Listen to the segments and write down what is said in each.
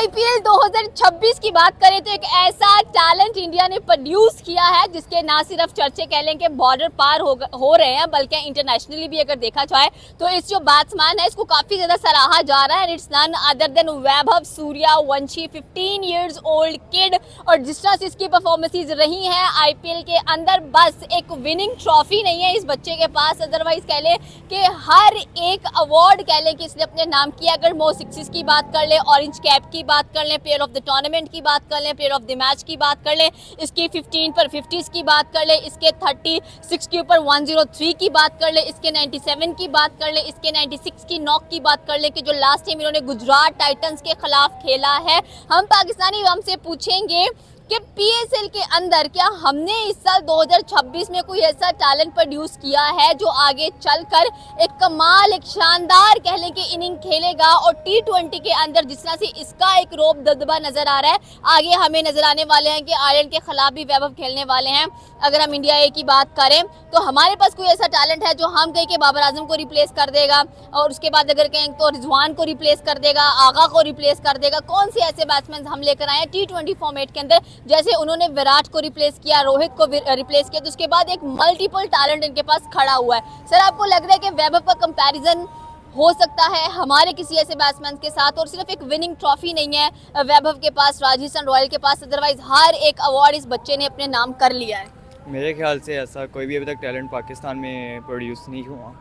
IPL 2026 की बात करें तो एक ऐसा टैलेंट इंडिया ने प्रोड्यूस किया है जिसके ना सिर्फ चर्चे कह लें कि बॉर्डर पार हो रहे हैं, बल्कि इंटरनेशनली भी अगर देखा जाए तो इस जो बैट्समैन है इसको काफी ज्यादा सराहा जा रहा है। It's none other than Vaibhav Suryavanshi, 15 years old kid. और जिस तरह से इसकी परफॉर्मेंसेज रही हैं आईपीएल के अंदर, बस एक विनिंग ट्रॉफी नहीं है इस बच्चे के पास, अदरवाइज कह ले कि हर एक अवार्ड कह ले कि इसने अपने नाम किया। अगर मोस्ट सिक्सेस की बात कर ले, ऑरेंज कैप की बात कर लें, प्लेयर ऑफ द टूर्नामेंट की बात कर लें, प्लेयर ऑफ द मैच की बात कर लें, इसकी 15 पर 50s की बात कर लें, इसके 36 के ऊपर 103 की बात कर लें, इसके 97 की बात कर लें, इसके 96 की नॉक की बात कर लें कि जो लास्ट टाइम इन्होंने गुजरात टाइटंस के खिलाफ खेला है। हम पाकिस्तानी हमसे पूछेंगे कि पीएसएल के अंदर क्या हमने इस साल 2026 में कोई ऐसा टैलेंट प्रोड्यूस किया है जो आगे चलकर एक कमाल, एक शानदार कह लें कि इनिंग खेलेगा। और टी20 के अंदर जिस तरह से इसका एक रोब दबदबा नजर आ रहा है, आगे हमें नजर आने वाले हैं कि आयरलैंड के खिलाफ भी वैभव खेलने वाले हैं। अगर हम इंडिया ए की बात करें तो हमारे पास कोई ऐसा टैलेंट है जो हम कहें कि बाबर आजम को रिप्लेस कर देगा, और उसके बाद अगर कहें तो रिजवान को रिप्लेस कर देगा, आगा को रिप्लेस कर देगा। कौन से ऐसे बैट्समैन हम लेकर आए हैं टी20 फॉर्मेट के अंदर, जैसे उन्होंने विराट को रिप्लेस किया, रोहित को रिप्लेस किया, तो उसके बाद एक मल्टीपल टैलेंट इनके पास खड़ा हुआ है। सर, आपको लग रहा है कि वैभव का कंपैरिजन हो सकता है हमारे किसी ऐसे बैट्समैन के साथ? और सिर्फ एक विनिंग ट्रॉफी नहीं है वैभव के पास, राजस्थान रॉयल के पास, अदरवाइज हर एक अवार्ड इस बच्चे ने अपने नाम कर लिया है। मेरे ख्याल से ऐसा कोई भी अभी तक टैलेंट पाकिस्तान में प्रोड्यूस नहीं हुआ,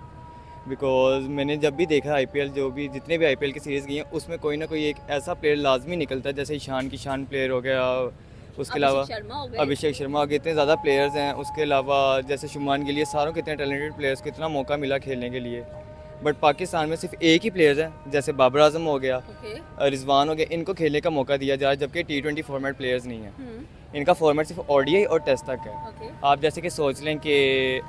बिकॉज मैंने जब भी देखा आईपीएल, जो भी जितने भी आईपीएल की सीरीज़ गई हैं उसमें कोई ना कोई एक ऐसा प्लेयर लाजमी निकलता है, जैसे ईशान किशान प्लेयर हो गया, उसके अलावा अभिषेक शर्मा हो गए, इतने ज़्यादा प्लेयर्स हैं। उसके अलावा जैसे शुमान गिल, सारों कितने टैलेंटेड प्लेयर्स को इतना मौका मिला खेलने के लिए, बट पाकिस्तान में सिर्फ एक ही प्लेयर्स हैं, जैसे बाबर आजम हो गया, रिजवान हो गया, इनको खेलने का मौका दिया जा रहा है, जबकि टी20 फॉर्मेट प्लेयर्स नहीं है। इनका फॉर्मेट सिर्फ ओडीआई और टेस्ट तक है। आप जैसे कि सोच लें कि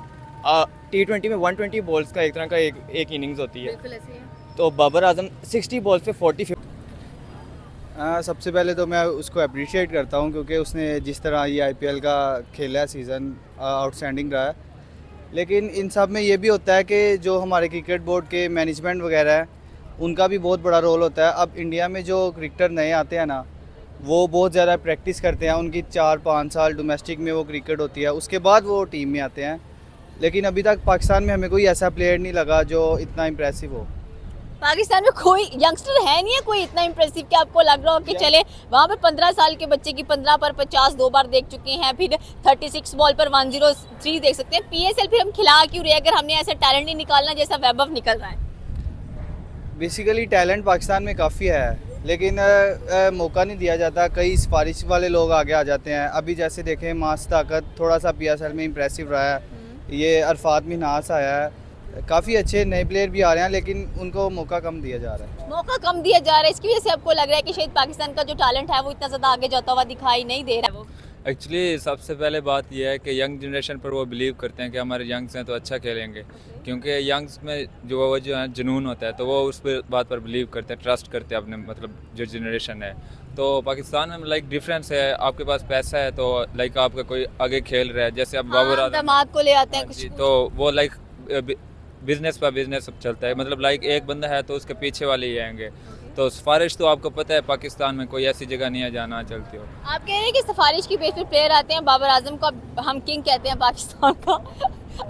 टी20 में 120 बॉल्स का एक तरह का एक इनिंग्स होती है, तो बाबर आजम 60 बॉल्स पे 40-50। सबसे पहले तो मैं उसको अप्रिशिएट करता हूँ क्योंकि उसने जिस तरह ये आईपीएल का खेला है सीज़न, आउटस्टैंडिंग रहा है। लेकिन इन सब में ये भी होता है कि जो हमारे क्रिकेट बोर्ड के मैनेजमेंट वगैरह है उनका भी बहुत बड़ा रोल होता है। अब इंडिया में जो क्रिकेटर नए आते हैं ना, वो बहुत ज़्यादा प्रैक्टिस करते हैं, उनकी 4-5 साल डोमेस्टिक में वो क्रिकेट होती है, उसके बाद वो टीम में आते हैं। लेकिन अभी तक पाकिस्तान में हमें कोई ऐसा प्लेयर नहीं लगा जो इतना इम्प्रेसिव हो। पाकिस्तान में कोई यंगस्टर है नहीं है कोई इतना इम्प्रेसिव कि आपको लग रहा हो कि चले वहाँ पे 15 साल के बच्चे की 15 पर 50 2 बार देख चुके हैं, फिर 36 बॉल पर 103 देख सकते हैं। पीएसएल फिर हम खिला क्यों रहे अगर हमने ऐसा टैलेंट नहीं निकालना जैसा वैभव निकल रहा है? बेसिकली टैलेंट पाकिस्तान में काफ़ी है, लेकिन मौका नहीं दिया जाता। कई सिफारिश वाले लोग आगे आ जाते हैं। अभी जैसे देखें मास ताकत थोड़ा सा पीएसएल में इम्प्रेसिव रहा है, ये अरफात मिन्हास आया है, काफ़ी अच्छे नए प्लेयर भी आ रहे हैं, लेकिन उनको मौका कम दिया जा रहा है। मौका कम दिया जा रहा है, इसकी वजह से आपको लग रहा है कि शायद पाकिस्तान का जो टैलेंट है वो इतना ज़्यादा आगे जाता हुआ दिखाई नहीं दे रहा है? वो एक्चुअली सबसे पहले बात यह है कि यंग जनरेशन पर वो बिलीव करते हैं कि हमारे यंग्स हैं तो अच्छा खेलेंगे, क्योंकि यंग्स में जो है जुनून होता है, तो वो उस बात पर बिलीव करते हैं, ट्रस्ट करते हैं अपने मतलब जो जनरेशन है। तो पाकिस्तान में लाइक डिफरेंस है, आपके पास पैसा है तो लाइक आपका कोई आगे खेल रहा है, जैसे आप बाबर आजम दामाद को ले आते हैं कुछ, तो वो लाइक बिजनेस पर बिजनेस चलता है, मतलब लाइक एक बंदा है तो उसके पीछे वाले ही आएंगे। तो सिफारिश तो आपको पता है पाकिस्तान में कोई ऐसी जगह नहीं है जहाँ ना चलती हो। आप कह रहे हैं कि सिफारिश की बेस पे प्लेयर आते हैं। बाबर आजम को हम किंग कहते हैं पाकिस्तान का,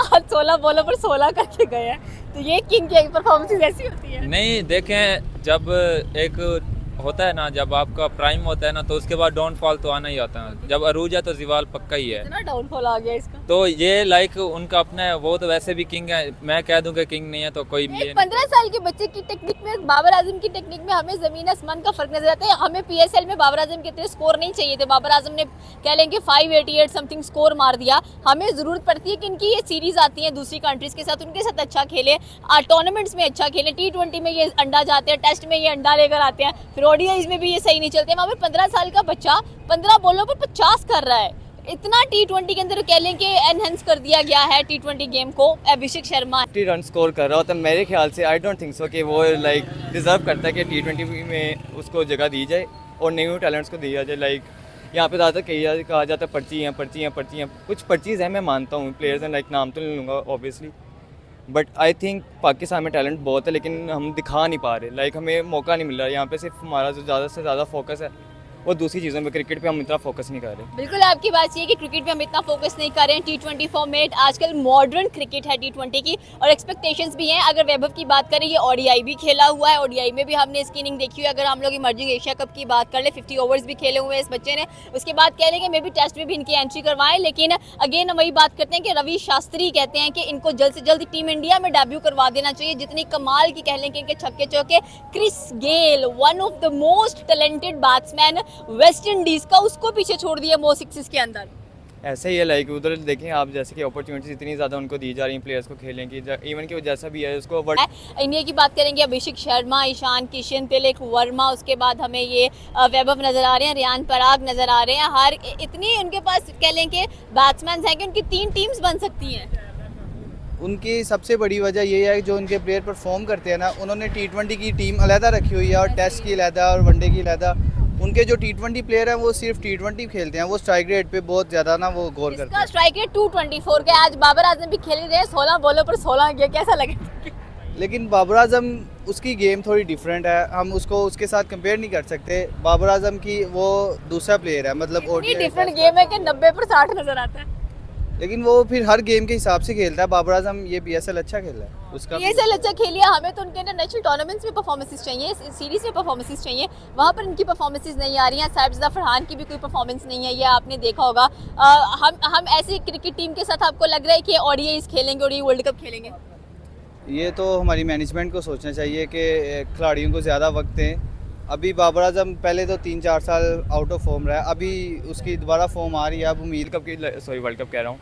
आज 16 बॉलों पर 16 करके गए हैं, तो ये किंग की परफॉर्मेंस ऐसी होती है? नहीं, देखें जब एक होता है ना, जब आपका प्राइम होता है ना, तो उसके बाद डाउनफॉल तो आना ही आता है। जब अरूज है तो जिवाल पक्का ही है। इतना डाउनफॉल आ गया इसका? तो ये लाइक उनका अपना है, वो तो वैसे भी किंग है, मैं कह दूं कि किंग नहीं है तो कोई 15 साल के बच्चे की टेक्निक में, बाबर आजम की टेक्निक में हमें जमीन आसमान का फर्क नजर आता है। हमें पीएसएल में बाबर आजम के इतने स्कोर नहीं चाहिए थे। बाबर आजम ने कह लें कि 588 समथिंग स्कोर मार दिया। हमें जरूरत पड़ती है कि इनकी ये सीरीज आती है दूसरी कंट्रीज के साथ, उनके साथ अच्छा खेले, टूर्नामेंट्स में अच्छा खेले। टी20 में ये अंडा जाते हैं, टेस्ट में ये अंडा लेकर आते हैं, फिर ओडीआईज में भी ये सही नहीं चलते। वहाँ पे 15 साल का बच्चा 15 बॉलों पर 50 कर रहा है। इतना टी20 के अंदर कह लें कि एनहेंस कर दिया गया है टी20 गेम को। अभिषेक शर्मा 50 रन स्कोर कर रहा होता है, मेरे ख्याल से आई डोंट थिंक सो कि वो लाइक डिज़र्व करता है कि टी20 में उसको जगह दी जाए और न्यू टैलेंट्स को दिया जाए। लाइक यहाँ पे ज़्यादातर कहा जाता है पर्ची हैं। कुछ पर्चीज़ हैं, मैं मानता हूँ, प्लेयर्स हैं, लाइक नाम तो नहीं लूँगा obviously, but I think Pakistan में टैलेंट बहुत है, लेकिन हम दिखा नहीं पा रहे। लाइक हमें मौका नहीं मिल रहा। यहाँ पे सिर्फ हमारा जो ज़्यादा से ज़्यादा फोकस है वो दूसरी चीज़ों में, क्रिकेट पे हम इतना फोकस नहीं कर रहे। बिल्कुल आपकी बात ये है कि क्रिकेट पे हम इतना फोकस नहीं कर रहे हैं। T20 फॉर्मेट आजकल मॉडर्न क्रिकेट है T20 की, और एक्सपेक्टेशंस भी हैं। अगर वैभव की बात करें, ये ODI भी खेला हुआ है, ODI में भी हमने इसकी इनिंग देखी हुई है। अगर हम लोग इमर्जिंग एशिया कप की बात कर ले, 50 ओवर्स भी खेले हुए हैं इस बच्चे ने। उसके बाद कह लेंगे मे भी टेस्ट में भी इनकी एंट्री करवाएं, लेकिन अगेन हम वही बात करते हैं कि रवि शास्त्री कहते हैं कि इनको जल्द से जल्द टीम इंडिया में डेब्यू करवा देना चाहिए। जितनी कमाल की कह लें कि इनके छक्के चौके, Chris Gayle one of the most talented batsman West Indies का, उसको पीछे छोड़ दिया मो सिक्सेस के अंदर। ऐसे ही है। लाइक उधर देखें आप, जैसे कि अपॉर्चुनिटीज इतनी ज़्यादा उनको दी जा रही हैं प्लेयर्स को खेलने की, इवन कि वो जैसा भी है उसको इंडिया की बात करेंगे, अभिषेक शर्मा, ईशान किशन, तिलक वर्मा, उसके बाद हमें ये वैभव नजर आ रहे हैं, रियान पराग नजर आ रहे हैं। हर इतनी उनके पास कह लें कि बैट्समैन हैं कि उनकी 3 टीम्स बन सकती हैं। उनकी सबसे बड़ी वजह ये है कि जो उनके प्लेयर परफॉर्म करते हैं ना, उन्होंने T20 की टीम अलहदा रखी हुई है और टेस्ट की अलहदा और वनडे की अलहदा। उनके जो T20 प्लेयर हैं वो सिर्फ T20 खेलते हैं, वो स्ट्राइक रेट पे बहुत ज़्यादा ना वो गोल करते हैं। स्ट्राइक रेट 224 का। आज बाबर आजम भी खेल रहे हैं, 16 बॉलों पर 16 गया, कैसा लगे? लेकिन बाबर आजम, उसकी गेम थोड़ी डिफरेंट है, हम उसको उसके साथ कंपेयर नहीं कर सकते। बाबर आजम की वो दूसरा प्लेयर है, मतलब इतनी डिफरेंट गेम है कि 90 पर 60 नजर आता है। लेकिन वो फिर हर गेम के हिसाब से खेलता है। बाबर आजम ये PSL अच्छा खेला है उसका, PSL अच्छा खेलिया। हमें तो उनके इंटरनेशनल टूर्नामेंट्स में परफॉर्मेंसेस चाहिए, सीरीज में परफॉर्मेंसेस चाहिए, वहाँ पर इनकी परफॉर्मेंसेस नहीं आ रही हैं। साहिबजादा फरहान की भी कोई परफॉर्मेंस नहीं है, ये आपने देखा होगा। हम ऐसी क्रिकेट टीम के साथ आपको लग रहा है कि ODIs खेलेंगे, ODI वर्ल्ड कप खेलेंगे? ये तो हमारी मैनेजमेंट को सोचना चाहिए कि खिलाड़ियों को ज़्यादा वक्त दें। अभी बाबर आजम पहले तो 3-4 साल आउट ऑफ फॉर्म रहा है, अभी उसकी दोबारा फॉर्म आ रही है। अब उम्मीद कप की, सॉरी वर्ल्ड कप कह रहा हूँ,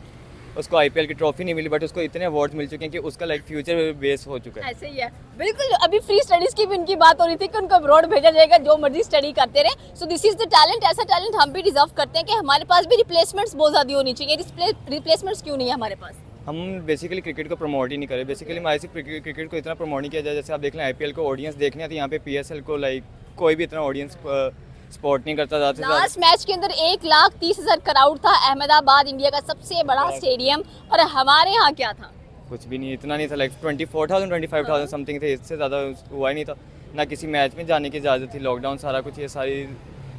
उसको IPL की ट्रॉफी नहीं मिली, बट उसको इतने अवार्ड्स मिल चुके हैं कि उसका लाइक फ्यूचर बेस हो चुका है। ऐसे ही है बिल्कुल। अभी फ्री स्टडीज की भी इनकी बात हो रही थी कि उनको अब्रॉड भेजा जाएगा, जो मर्जी स्टडी करते रहे। So this is the talent. ऐसा टैलेंट हम भी डिजर्व करते हैं कि हमारे पास भी रिप्लेसमेंट्स बहुत ज़्यादा होनी चाहिए। रिप्लेसमेंट्स क्यों नहीं है हमारे पास? हम बेसिकली क्रिकेट को प्रमोट ही नहीं करें। बेसिकली हमारे से क्रिकेट को इतना प्रमोट नहीं किया जाए। जैसे आप देख लें IPL को ऑडियंस देखने आती है, यहाँ पे PSL को लाइक कोई भी इतना ऑडियंस सपोर्ट नहीं करता। ज़्यादा से ज़्यादा लास्ट मैच के अंदर 1,30,000 क्राउड था, अहमदाबाद इंडिया का सबसे बड़ा स्टेडियम, और हमारे यहाँ क्या था? कुछ भी नहीं, इतना नहीं था। लाइक 24,000 25,000 समथिंग थे, इससे ज़्यादा हुआ ही नहीं था। ना किसी मैच में जाने की इजाज़त थी, लॉकडाउन सारा कुछ, ये सारी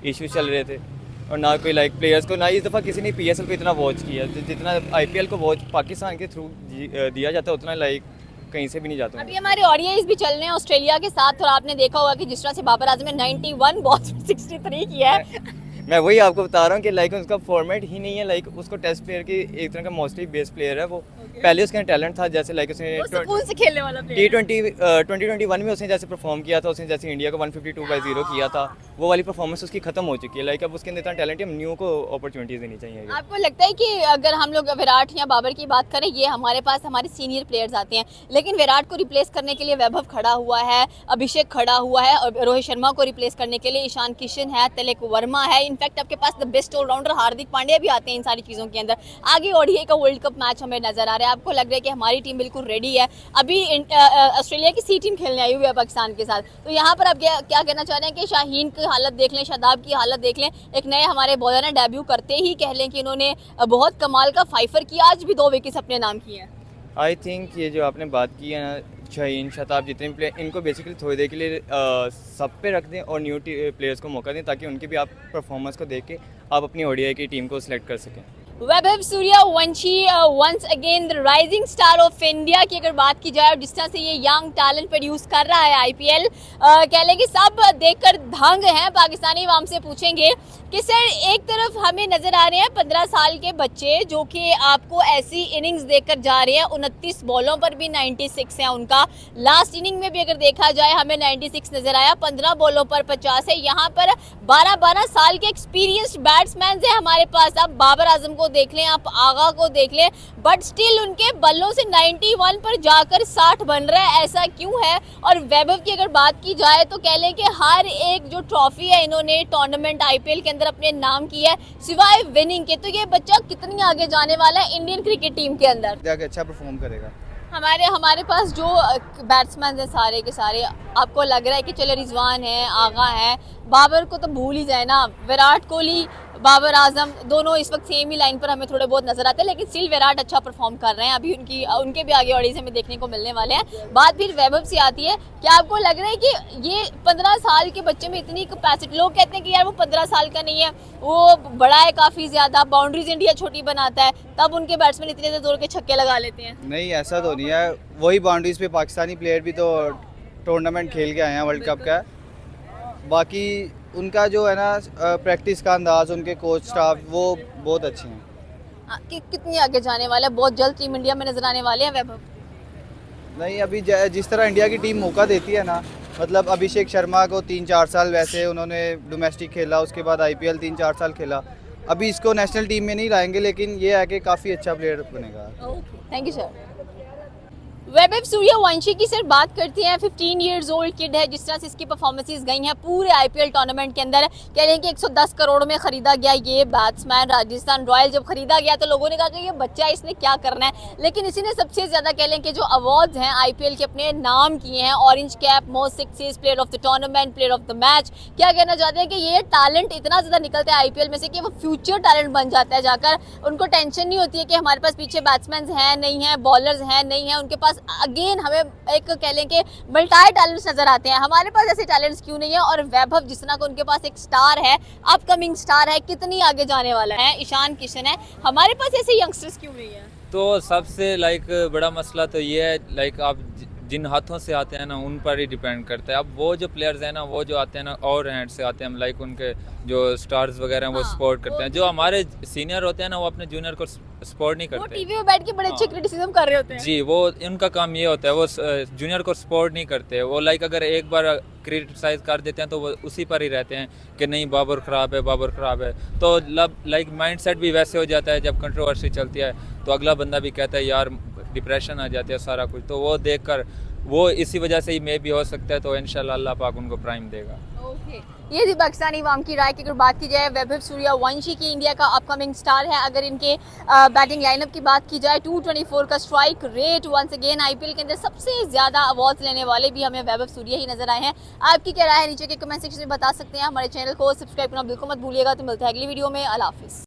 इश्यूज चल रहे थे। और ना कोई लाइक प्लेयर्स को, ना इस दफ़ा किसी ने PSL को इतना वॉच किया जितना IPL को वॉच पाकिस्तान के थ्रू दिया जाता है, उतना लाइक कहीं से भी नहीं जाता। अभी हमारे ODIs भी चल रहे हैं ऑस्ट्रेलिया के साथ, और आपने देखा होगा कि जिस तरह से बाबर आजम ने 91 बॉल्स में 63 किया है। मैं वही आपको बता रहा हूँ कि लाइक उसका फॉर्मेट ही नहीं है। लाइक उसको टेस्ट प्लेयर की एक तरह का मोस्टली बेस प्लेयर है वो। पहले उसके टैलेंट था, जैसे लाइक उसने सुकून से खेलने वाला प्लेयर। T20 में उसने जैसे परफॉर्म किया था, उसने जैसे इंडिया को 152/0 किया था, वो वाली परफॉर्मेंस उसकी खत्म हो चुकी है। लाइक अब उसके अंदर इतना टैलेंट है, हम न्यू को अपॉर्चुनिटीज देनी चाहिए। आपको लगता है कि अगर हम लोग विराट या बाबर की बात करें, ये हमारे पास हमारे सीनियर प्लेयर्स आते हैं, लेकिन विराट को रिप्लेस करने के लिए वैभव खड़ा हुआ है, अभिषेक खड़ा हुआ है, और रोहित शर्मा को रिप्लेस करने के लिए ईशान किशन है, तिलक वर्मा है, इनफैक्ट आपके पास the best allrounder Hardik Pandya भी आते हैं इन सारी चीज़ों के अंदर। आगे ODI का वर्ल्ड कप मैच हमें नजर आ रहा है। आपको लग रहा है कि हमारी टीम बिल्कुल रेडी है? अभी ऑस्ट्रेलिया की C टीम खेलने आई हुई है पाकिस्तान के साथ, तो यहाँ पर आप क्या कहना चाह रहे हैं कि शाहीन की हालत देख लें, शादाब की हालत देख लें, एक नए हमारे बॉलर ने डेब्यू करते ही कह लें कि इन्होंने बहुत कमाल का फाइफर किया, आज भी 2 विकेट्स अपने नाम किए हैं। आई थिंक ये जो आपने बात की है ना, शाहीन, शताब, जितने भी प्लेयर, इनको बेसिकली थोड़ी देर के लिए सब पे रख दें और न्यू प्लेयर्स को मौका दें, ताकि उनकी भी आप परफॉर्मेंस को देख के आप अपनी ODI की टीम को सिलेक्ट कर सकें। Vaibhav Suryavanshi once again the rising star of India की अगर बात की जाए, और जिस तरह से ये यंग टैलेंट प्रोड्यूस कर रहा है IPL, कह लें कि सब देखकर दंग हैं। पाकिस्तानी अवाम से पूछेंगे कि सर, एक तरफ हमें नज़र आ रहे हैं 15 साल के बच्चे जो कि आपको ऐसी इनिंग्स देकर जा रहे हैं, 29 बॉलों पर भी 96 है उनका। लास्ट इनिंग में भी अगर देखा जाए हमें 96 नज़र आया, 15 बॉलों पर 50 है। यहाँ पर 12-12 साल के एक्सपीरियंस्ड बैट्समैन हैं हमारे पास। आप बाबर आजम को देख लें, आप आगा को देख लें, बट स्टिल उनके बल्लों से 91 पर जाकर 60 बन रहा है। ऐसा क्यों है? और वैभव की अगर बात की जाए तो कह लें कि हर एक जो ट्रॉफी है इन्होंने टूर्नामेंट IPL के अंदर अपने नाम की है, सिवाय विनिंग के। तो ये बच्चा कितनी आगे जाने वाला है इंडियन क्रिकेट टीम के अंदर? जाके अच्छा परफॉर्म करेगा। हमारे पास जो बैट्समैन हैं सारे के सारे, आपको लग रहा है कि चलो रिजवान है, आगा है, बाबर को तो भूल ही जाए ना, विराट कोहली बाबर आजम दोनों इस वक्त सेम ही लाइन पर हमें थोड़े बहुत नजर आते हैं, लेकिन स्टिल विराट अच्छा परफॉर्म कर रहे हैं। अभी उनके भी आगे ऑडियंस हमें देखने को मिलने वाले हैं। बात फिर वैभव से आती है, क्या आपको लग रहा है कि ये 15 साल के बच्चे में इतनी कैपेसिटी, लोग कहते हैं कि यार वो 15 साल का नहीं है, वो बड़ा है काफ़ी ज़्यादा, बाउंड्रीज इंडिया छोटी बनाता है, तब उनके बैट्समैन इतने जोर के छक्के लगा लेते हैं। नहीं, ऐसा तो नहीं है, वही बाउंड्रीज पे पाकिस्तानी प्लेयर भी तो टूर्नामेंट खेल के आए हैं वर्ल्ड कप का। बाकी उनका जो है ना प्रैक्टिस का अंदाज, उनके कोच स्टाफ वो बहुत अच्छे हैं। कितनी आगे जाने वाला है, बहुत जल्द टीम इंडिया में नजर आने वाले हैं वैभव? नहीं, अभी जिस तरह इंडिया की टीम मौका देती है ना, मतलब अभिषेक शर्मा को 3-4 साल वैसे उन्होंने डोमेस्टिक खेला, उसके बाद IPL 3-4 साल खेला, अभी इसको नेशनल टीम में नहीं लाएंगे, लेकिन ये है कि काफ़ी अच्छा प्लेयर बनेगा। Thank you sir. Vaibhav Suryavanshi की सर बात करते हैं, 15 इयर्स ओल्ड किड है, जिस तरह से इसकी परफॉर्मेंसेस गई हैं पूरे IPL टूर्नामेंट के अंदर, कह रहे हैं कि 110 करोड़ में खरीदा गया ये बैट्समैन। राजस्थान रॉयल जब खरीदा गया तो लोगों ने कहा कि ये बच्चा, इसने क्या करना है, लेकिन इसी ने सबसे ज़्यादा कह लें कि जो अवार्ड्स हैं IPL के अपने नाम किए हैं, orange cap, most success player of the tournament, player of the match. क्या कहना चाहते हैं कि ये टैलेंट इतना ज़्यादा निकलता है IPL में से कि वो फ्यूचर टैलेंट बन जाता है जाकर, उनको टेंशन नहीं होती है कि हमारे पास पीछे बैट्समैन हैं नहीं हैं, बॉलर्स हैं नहीं हैं, उनके पास अगेन हमें एक कह लें कि मल्टी टैलेंट्स नजर आते हैं। हमारे पास ऐसे टैलेंट्स क्यों नहीं है? और वैभव जिस तरह का उनके पास एक स्टार है, अपकमिंग स्टार है, कितनी आगे जाने वाला है, ईशान किशन है, हमारे पास ऐसे यंगस्टर्स क्यों नहीं है? तो सबसे बड़ा मसला तो ये है आप जिन हाथों से आते हैं ना उन पर ही डिपेंड करता है। अब वो जो प्लेयर्स हैं ना, वो जो आते हैं ना और हैंड से आते हैं, उनके जो स्टार्स वगैरह हैं वो सपोर्ट करते हैं। जो हमारे सीनियर होते हैं ना, वो अपने जूनियर को सपोर्ट नहीं वो करते। टीवी में बैठ के बड़े अच्छे क्रिटिसिज्म कर रहे होते हैं। जी, वो उनका काम ये होता है, वो जूनियर को सपोर्ट नहीं करते। वो अगर एक बार क्रिटिसाइज कर देते हैं तो वो उसी पर ही रहते हैं कि नहीं बाबर ख़राब है, बाबर ख़राब है। तो माइंड सेट भी वैसे हो जाता है, जब कंट्रोवर्सी चलती है तो अगला बंदा भी कहता है यार डिप्रेशन आ जाती है सारा कुछ। तो वो देखकर वो इसी वजह से ही मे भी हो सकता है, तो इंशाल्लाह अल्लाह पाक उनको प्राइम देगा। ये थी पाकिस्तानी अवाम की राय की। अगर बात की जाए वैभव सूर्यवंशी की, इंडिया का अपकमिंग स्टार है। अगर इनके बैटिंग लाइनअप की बात की जाए, 224 का strike rate, once again IPL के अंदर सबसे ज़्यादा अवार्ड्स लेने वाले भी हमें वैभव सूर्य ही नजर आए हैं। आपकी क्या राय है नीचे के कमेंट सेक्शन में बता सकते हैं। हमारे चैनल को सब्सक्राइब करना बिल्कुल मत भूलिएगा। तो मिलते हैं अगली वीडियो में। अल्लाह हाफिज़।